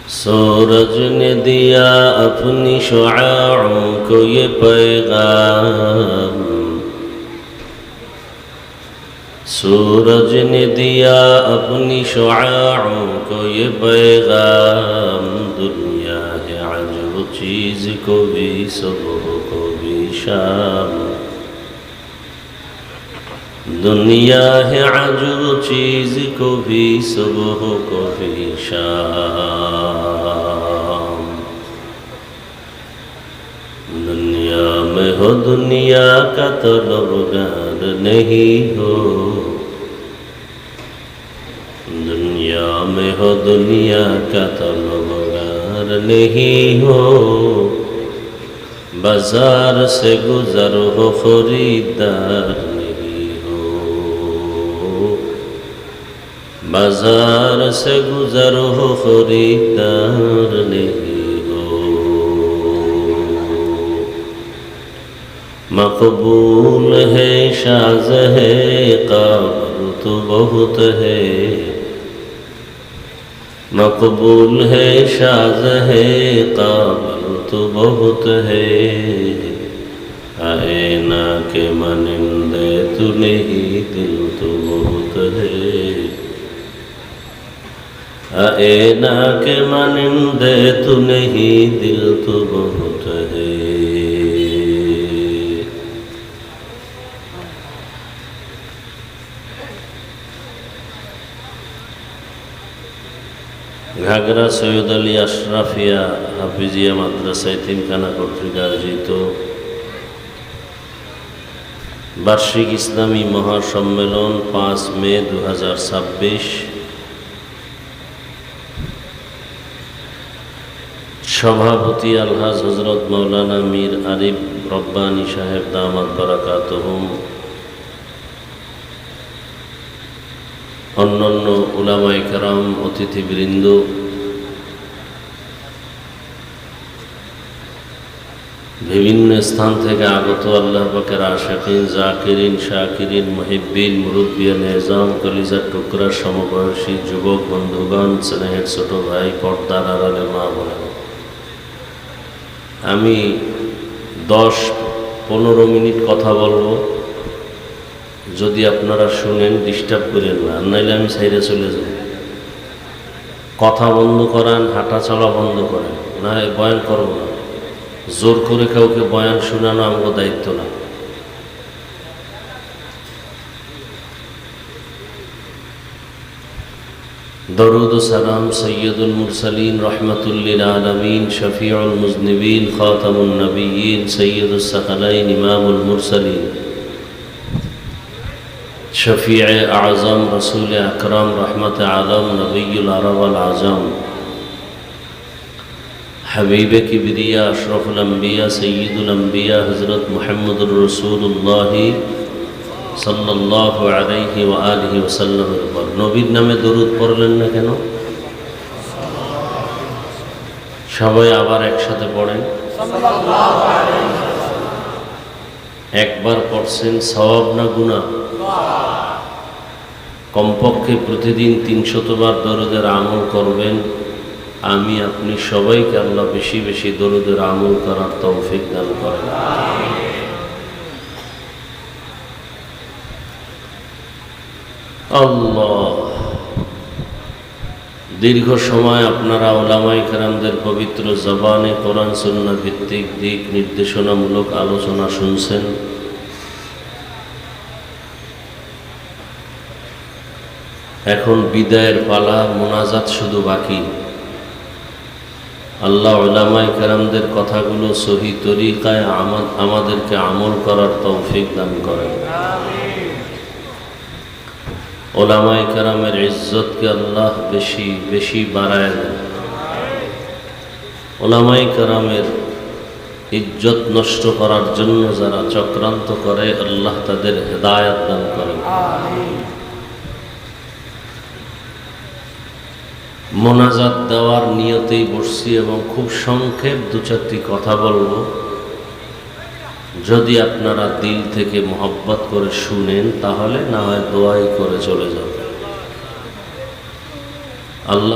सूरज ने दिया अपनी शुआओं को ये पैगाम, सूरज ने दिया अपनी शुआओं को ये पैगाम। दुनिया है अजब चीज़ को भी सुबह को भी शाम, दुनिया है अजब चीज़ को भी सुबह को भी शाम। दुनिया में हो दुनिया का तलबगार नहीं हो, दुनिया में हो दुनिया का तलबगार नहीं हो। बाजार से गुजर हो खरीदार नहीं हो, बाजार से गुजर हो खरीदार नहीं हो। मकबूल है शाज़ है काबिल तो बहुत है, मकबूल है शाज़ है काबिल तो बहुत है। आए ना के मानिंदे तू नहीं दिल तो बहुत है, आए ना के मानिंदे तू नहीं दिल तो बहुत है। ঘাগড়া সৈয়দ আলী আশরাফিয়া হাফিজিয়া মাদ্রাসা এতিমখানা কর্তৃক আয়োজিত বার্ষিক ইসলামী মহাসম্মেলন 5 মে 2026 সভাপতি আলহাজ হযরত মাওলানা মীর আরিফ রব্বানী সাহেব দামাত বারাকাতুহুম, অন্যান্য উলামায়ে কেরাম, অতিথিবৃন্দ, বিভিন্ন স্থান থেকে আগত আল্লাহ পাকের আশিকিন, জাকিরিন, শাকিরিন, মুহিব্বিন, মুরব্বিয়ান নিজাম, কলিজার টুকরা, সমবয়সী যুবক বন্ধুগণ, স্নেহের ছোট ভাই, পর্দার আড়ালে মা বোনেরা, আমি 10-15 মিনিট কথা বলবো। যদি আপনারা শুনেন ডিস্টার্ব করেন না, নাইলে আমি সাইডে চলে যাব। কথা বন্ধ করেন, হাঁটা চলা বন্ধ করেন, না বয়ান করবো না। জোর করে কাউকে বয়ান শোনানো আমার দায়িত্ব না। দরুদ ও সালাম সৈয়দুল মুরসালিন রহমাতুল লিল আলামিন শফিউল মুজনিবিন খাতামুন নবিয়্যিন সৈয়দুস সাকালাইন ইমামুল মুরসালিন शफीअ आज़म रसूल अकरम रहमत आलम नबीयुल अरब वल आज़म हबीब किबरिया अशरफुल अंबिया सय्यिदुल अंबिया हज़रत मुहम्मदुर रसूलुल्लाह सल्लल्लाहु अलैहि व आलिहि वसल्लम पर नबीर नामे दरूद पढ़लेन ना केन? सबाई आबार एकसाथे पढ़ेन। एकबार पढ़ছেন सवाब ना गुनाह? কমপক্ষে প্রতিদিন 300 বার দরুদের আমল করবেন। আমি আপনি সবাইকে আল্লাহ বেশি বেশি দরুদের আমল করার তৌফিক দান করেন। আল্লাহ দীর্ঘ সময় আপনারা উলামায়ে কেরামদের পবিত্র জবানে কোরআন সুন্নাহ ভিত্তিক দিক নির্দেশনামূলক আলোচনা শুনছেন। এখন বিদায়ের পালা, মোনাজাত শুধু বাকি। আল্লাহ উলামায়ে কেরামদের কথাগুলো সহি তরিকায় আমাদেরকে আমল করার তৌফিক দান করেন। উলামায়ে কেরামের ইজ্জতকে আল্লাহ বেশি বেশি বাড়ায় দেন। উলামায়ে কেরামের ইজ্জত নষ্ট করার জন্য যারা চক্রান্ত করে আল্লাহ তাদের হেদায়েত দান করেন। মোনাজাত দেওয়ার নিয়তেই বসছি এবং খুব সংক্ষেপ 2-4টি কথা বলবো। যদি আপনারা দিল থেকে মোহাব্বত করে শুনেন তাহলে না হয় দোয়াই করে চলে যাবে। আল্লাহ